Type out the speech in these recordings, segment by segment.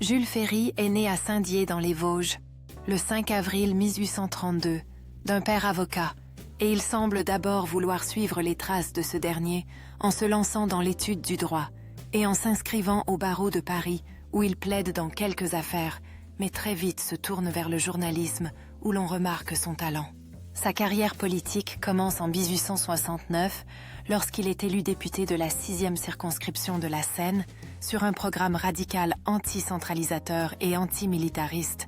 Jules Ferry est né à Saint-Dié dans les Vosges, le 5 avril 1832, d'un père avocat, et il semble d'abord vouloir suivre les traces de ce dernier en se lançant dans l'étude du droit et en s'inscrivant au barreau de Paris où il plaide dans quelques affaires, mais très vite se tourne vers le journalisme où l'on remarque son talent. Sa carrière politique commence en 1869 lorsqu'il est élu député de la 6e circonscription de la Seine sur un programme radical anti-centralisateur et anti-militariste,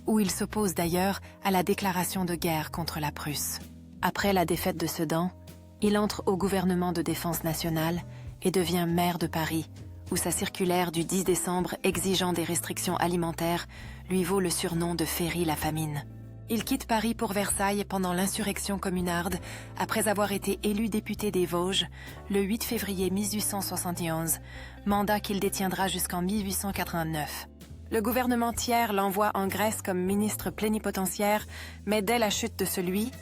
où il s'oppose d'ailleurs à la déclaration de guerre contre la Prusse. Après la défaite de Sedan, il entre au gouvernement de défense nationale et devient maire de Paris, où sa circulaire du 10 décembre exigeant des restrictions alimentaires lui vaut le surnom de Ferry la famine. Il quitte Paris pour Versailles pendant l'insurrection communarde, après avoir été élu député des Vosges le 8 février 1871, mandat qu'il détiendra jusqu'en 1889. Le gouvernement Thiers l'envoie en Grèce comme ministre plénipotentiaire, mais dès la chute de celui,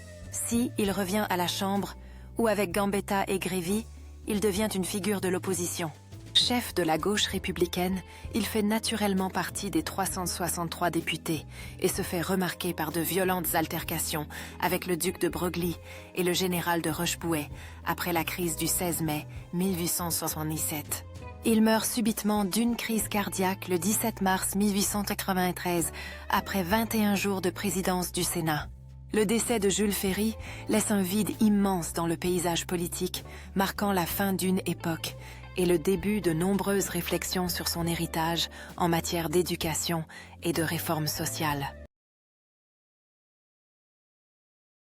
il revient à la Chambre, où avec Gambetta et Grévy, il devient une figure de l'opposition. Chef de la gauche républicaine, il fait naturellement partie des 363 députés et se fait remarquer par de violentes altercations avec le duc de Broglie et le général de Rochebouet après la crise du 16 mai 1877. Il meurt subitement d'une crise cardiaque le 17 mars 1893, après 21 jours de présidence du Sénat. Le décès de Jules Ferry laisse un vide immense dans le paysage politique, marquant la fin d'une époque et le début de nombreuses réflexions sur son héritage en matière d'éducation et de réforme sociale.